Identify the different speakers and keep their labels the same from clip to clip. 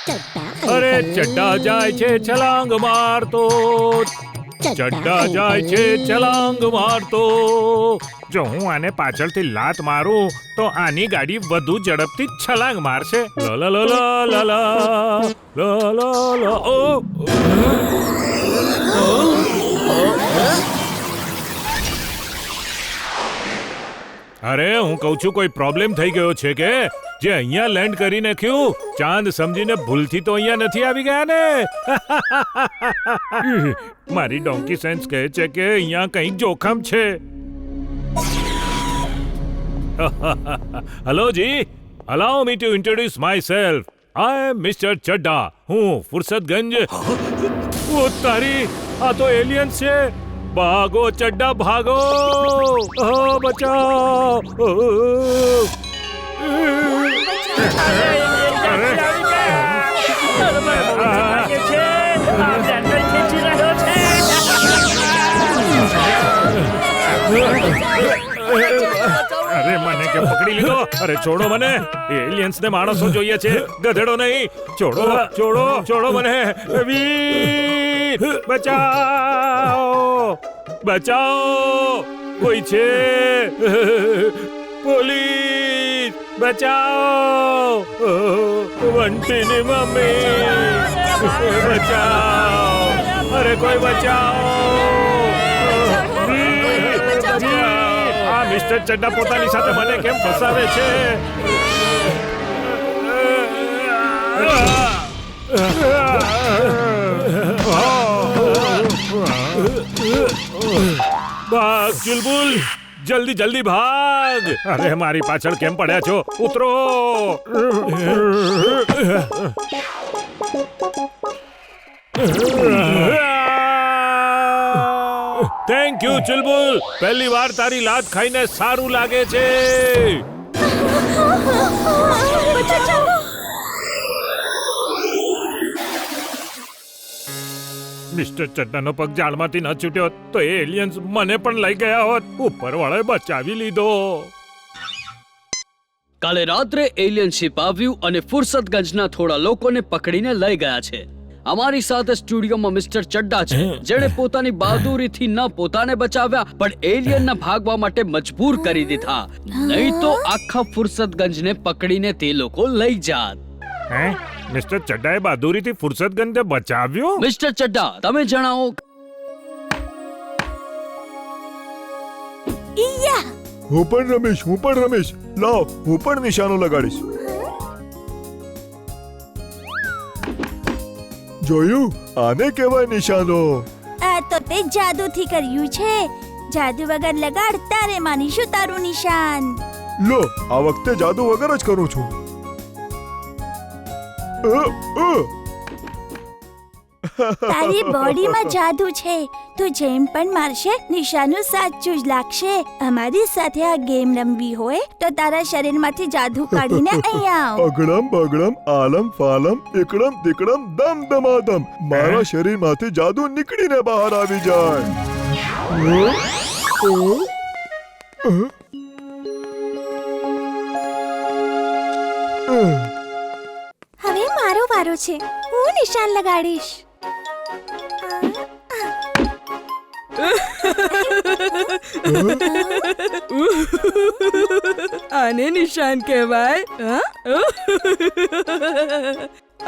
Speaker 1: અરે ચડ્ડા જાય છે છલાંગ મારતો, ચડ્ડા જાય છે છલાંગ મારતો. જો હું આને પાછળથી લાત મારું તો આની ગાડી વધુ ઝડપથી છલાંગ મારશે. લ લ લ લ લ લ લ લ લ. ઓ અરે હું કહું છું કોઈ પ્રોબ્લેમ થઈ ગયો છે કે જે અહીંયા લેન્ડ કરી નાખ્યું? ચાંદ સમજીને ભૂલથી તો અહીંયા નથી આવી ગયા ને? મારી ડોંકી સેન્સ કહે છે કે અહીંયા કંઈક જોખમ છે. હેલો જી, allow me to introduce myself. I am mister Chadda. હું ફુરસતગંજ. ઓ તારી, આ તો એલિયન્સ છે. ભાગો ચડ્ડા ભાગો, બચાવ. અરે મને કે પકડી લીધો. અરે છોડો મને, એલિયન્સ ને માણસો જોઈએ છે, ગધેડો નહીં. છોડો છોડો છોડો મને. વીર બચાવો, બચાવો, કોઈ છે? પોલીસ બચાવો, વંટીની મમ્મી બચાવો. અરે કોઈ બચાવો. આ મિસ્ટર ચડ્ડા પોતાની સાથે મને કેમ ફસાવે છે? ભાગ ચુલબુલ, જલ્દી જલ્દી ભાગ. અરે મારી પાછળ કેમ પડ્યા છો? ઉતરો. થેન્ક યુ ચુલબુલ, પહેલી વાર તારી લાત ખાઈને સારું લાગે છે. મિસ્ટર ચડ્ડાનો પગ જાળમાંથી ન છૂટ્યો તો એ એલિયન્સ મને પણ લઈ ગયા હોત. ઉપરવાળાએ બચાવી લીધો.
Speaker 2: કાલે રાત્રે એલિયન શિપ આવ્યું અને ફુરસતગંજના થોડા લોકોને પકડીને લઈ ગયા છે. અમારી સાથે સ્ટુડિયોમાં મિસ્ટર ચડ્ડા છે, જેણે પોતાની બહાદુરીથી ન પોતાને બચાવ્યા પણ એલિયનને ભાગવા માટે મજબૂર કરી દીધા. નહીં તો આખા ફુરસતગંજને પકડીને તે લોકો લઈ જાત.
Speaker 1: હે, મિસ્ટર ચડ્ડાએ બહાદુરીથી ફુરસતગંજને બચાવ્યો?
Speaker 2: મિસ્ટર ચડ્ડા, તમે જણાવો.
Speaker 3: હું પણ રમીશ. લાવ, હું પણ નિશાનો લગાડીશ. જોયું? આને કહેવાય નિશાનો.
Speaker 4: આ તો તે જાદુથી કર્યું છે. જાદુ વગર લગાડ, તારે માનીશું તારું નિશાન.
Speaker 3: લો, આ વખતે જાદુ વગર જ કરું છું.
Speaker 4: તારી બોડીમાં જાદુ છે. તું જેમ પણ મારશે, નિશાનું સાચું જ લાગશે. અમારી સાથે આ ગેમ રમવી હોય તો તારા શરીરમાંથી જાદુ કાઢીને અહીંયા આવ.
Speaker 3: અગડમ બગડમ આલમ ફાલમ એકડમ તિકડમ દમ દમાદમ, મારા શરીરમાંથી જાદુ નીકળીને બહાર આવી જાય.
Speaker 4: હવે મારો વારો છે. હું નિશાન લગાડીશ.
Speaker 5: આને નિશાન કહેવાય?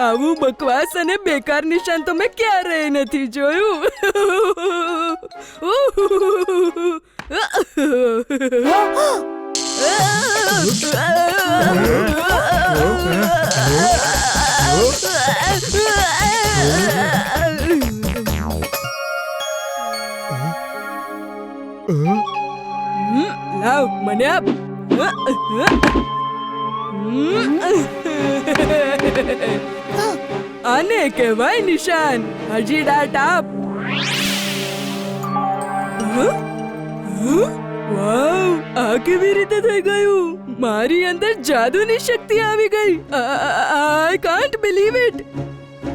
Speaker 5: આવું બકવાસ અને બેકાર નિશાન તો મેં ક્યારેય નથી જોયું. લાવ, મને આપ. આને કહેવાય નિશાન. હજી ડાટ આપ. વાવ, આ કેવી રીતે થઈ ગયું? મારી અંદર જાદુની શક્તિ આવી ગઈ. I can't believe it.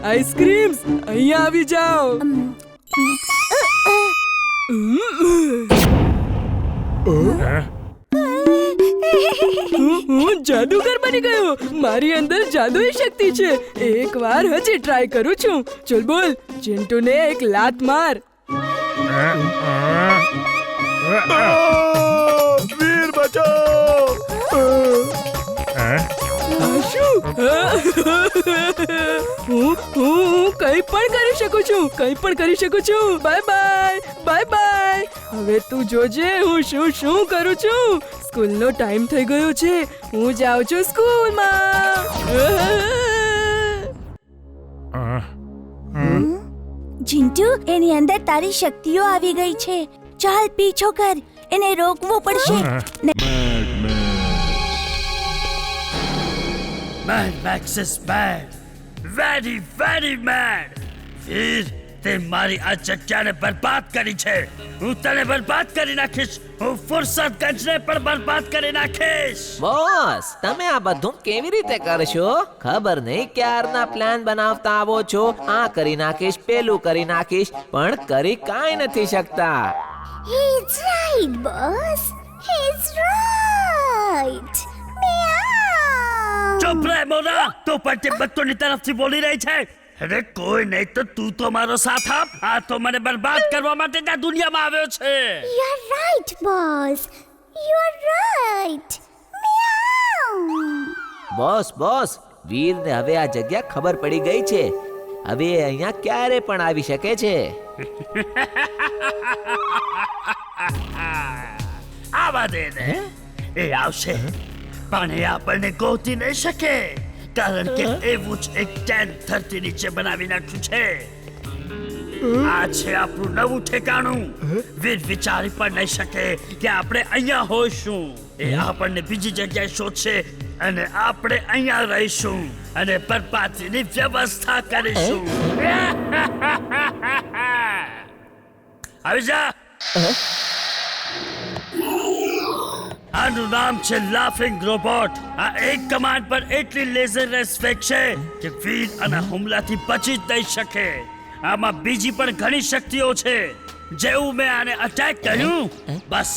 Speaker 5: Ice creams, અહીંયા આવી જાઓ. હું જાદુગર બની ગયો. મારી અંદર જાદુઈ શક્તિ છે. એકવાર હજી ટ્રાય કરું છું. ચલ બોલ, ચિંટુને એક લાત માર.
Speaker 3: વીર બચાવ.
Speaker 5: આ શું? હું કંઈ પણ કરી શકું છું. કંઈ પણ કરી શકું છું. Bye bye, bye bye. હવે તું જોજે હું શું કરું છું. સ્કૂલનો ટાઈમ થઈ ગયો છે. હું જાઉં છું સ્કૂલમાં.
Speaker 4: ચિંટુ, એની અંદર તારી શક્તિઓ આવી ગઈ છે. ચાલ પીછો કર, એને રોકવો પડશે.
Speaker 2: Mad Max is mad. Very, very mad. વીર, તે મારી આ જગ્યાને બરબાદ કરી છે. હું તને બરબાદ કરી નાખીશ. હું ફુરસતગંજને પણ બરબાદ કરી નાખીશ.
Speaker 6: બોસ, તમે આ બધું કેવી રીતે કરશો? ખબર નહીં ક્યારના પ્લાન બનાવતા આવો છો. આ કરી નાખીશ, પેલું કરી નાખીશ, પણ કરી કાંઈ નથી શકતા.
Speaker 4: He's right, boss. He's right.
Speaker 2: ચૂપ રહે મોના. તું પણ તિબ્બતોની તરફથી બોલી રહી છે. અરે કોઈ નહીં તો તું તો મારો સાથ આપ. આ તો મને બરબાદ કરવા માટે આ દુનિયામાં આવ્યો છે.
Speaker 4: You're right, boss. You're right.
Speaker 6: Boss, વીરને હવે આ જગ્યા ખબર પડી ગઈ છે. હવે એ અહીંયા ક્યારે પણ આવી શકે છે.
Speaker 2: આવા દે ને. એ આવશે, પણ એ આપણને ગોતી નહીં શકે, કારણ કે એવું જ એક 1030 નીચે બનાવી નાખ્યું છે. આ છે આપણું નવું ઠેકાણું. વીર વિચારી પણ નહીં શકે કે આપણે અહીંયા હોઈશું. એ આપણને બીજી જગ્યાએ શોધશે અને આપણે અહીંયા રહીશું અને બરબાદીની વ્યવસ્થા કરીશું. આવી જા. આનું નામ છે લાફિંગ રોબોટ. આ એક કમાન્ડ પર એટલી લેઝર રેસ ફેંકશે કે વીર આના હુમલાથી બચી જ નહીં શકે. આમાં બીજી પણ ઘણી શક્તિઓ છે. જેવું મેં આને અટેક કર્યું, બસ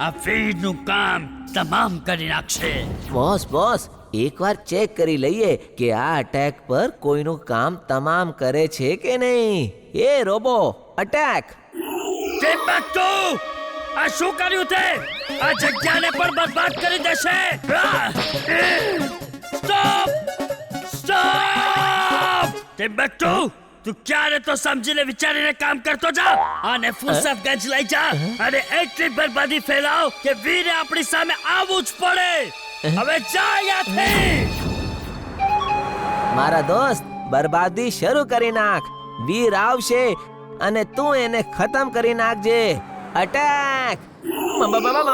Speaker 2: આ વીરનું કામ તમામ કરી નાખશે.
Speaker 6: બોસ, એકવાર ચેક કરી લઈએ કે આ અટેક પર કોઈનું કામ તમામ કરે છે કે નહીં. એ રોબો, અટેક.
Speaker 2: ટિમ્બક્ટુ, આ શું કર્યું તે? આ જગ્યાને પણ બરબાદ કરી દેશે. સ્ટોપ! ટિમ્બક્ટુ, તું ક્યારે તો સમજીને વિચારીને કામ કરતો જા. આને ફુરસતગંજ લઈ જા અને એટલી બરબાદી ફેલાવ કે વીરે આપણી સામે આવવું જ પડે. હવે જા અહીંયાથી.
Speaker 6: મારા દોસ્ત, બરબાદી શરૂ કરી નાખ. વીર આવશે અને તું એને ખતમ કરી નાખજે. અટેક!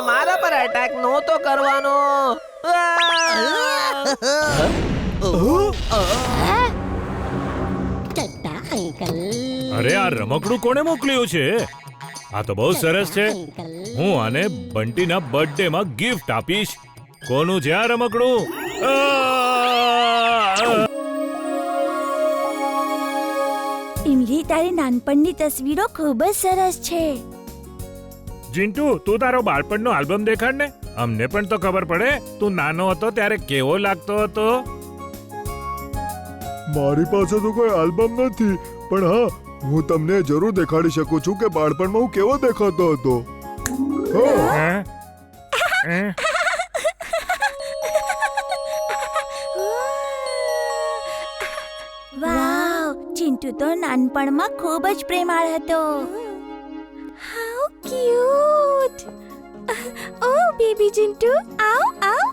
Speaker 6: મારા પર અટેક નહોતો કરવાનો.
Speaker 1: અરે આ રમકડું કોણે મોકલ્યું છે? આ તો બહુ સરસ છે. હું આને બંટીના બર્થડે માં ગિફ્ટ આપીશ. કોનું છે આ રમકડું?
Speaker 4: ઇમલી, તારી નાનપણની તસવીરો ખૂબ જ સરસ છે.
Speaker 1: જીન્ટુ, તું તારો બાળપણનો આલ્બમ દેખાડ ને. અમને પણ તો ખબર પડે તું નાનો હતો ત્યારે કેવો લાગતો હતો.
Speaker 3: મારી પાસે તો કોઈ આલ્બમ નથી, પણ હા, હું તમને જરૂર દેખાડી શકું છું કે બાળપણમાં હું કેવો દેખાતો હતો.
Speaker 1: હે? હે?
Speaker 4: વાવ, ચિંટુ તો નાનપણમાં ખૂબ જ પ્રેમાળ હતો. How cute. Oh baby Chintu, આવ આવ.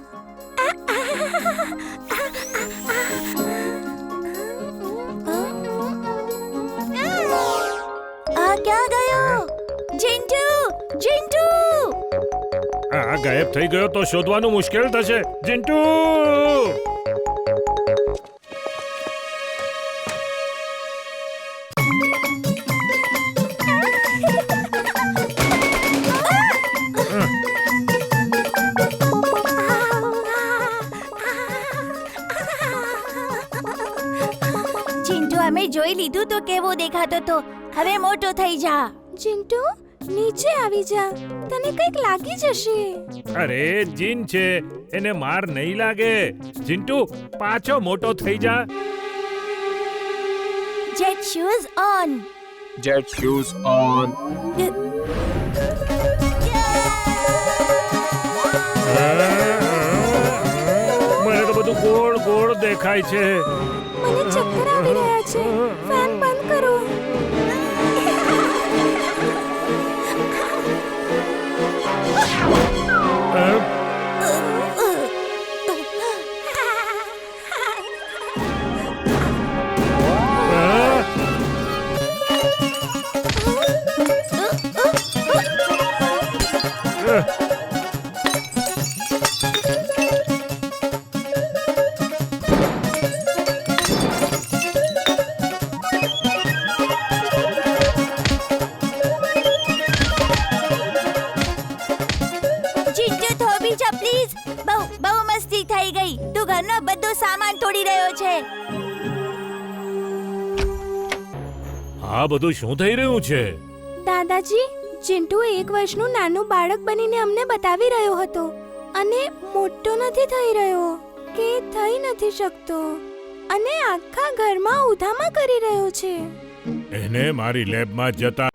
Speaker 4: આ ક્યાં ગયો? ચિંટુ, ચિંટુ.
Speaker 1: આ ગાયબ થઈ ગયો તો શોધવાનું મુશ્કેલ થશે. જીન્ટુ!
Speaker 4: ચિંટુ, અમે જોઈ લીધું તો કેવો દેખાતો તો. હવે મોટો થઈ જા. ચિંટુ, નીચે આવી જા. તને કંઈક લાગી જશે.
Speaker 1: અરે જીન છે, એને માર નહીં લાગે. ચિંટુ પાછો મોટો થઈ જા.
Speaker 4: Jet shoes on.
Speaker 3: Jet shoes on.
Speaker 1: મને તો બધું ગોળ ગોળ દેખાય છે.
Speaker 4: મને ચક્કર આવી રહ્યા છે. ફેન બંધ કરો. ચિંટુ થોભી જા પ્લીઝ. બહુ મસ્તી થઈ ગઈ. તું ઘરનો બધો સામાન તોડી રહ્યો છે.
Speaker 1: આ બધું શું થઈ રહ્યું છે?
Speaker 4: દાદાજી, ચિંટુ 1 વર્ષનું નાનું બાળક બનીને અમને બતાવી રહ્યો હતો અને મોટો નથી થઈ રહ્યો કે થઈ નથી શકતો અને આખા ઘરમાં ઉધામા કરી રહ્યો છે.
Speaker 1: એને મારી લેબમાં જતા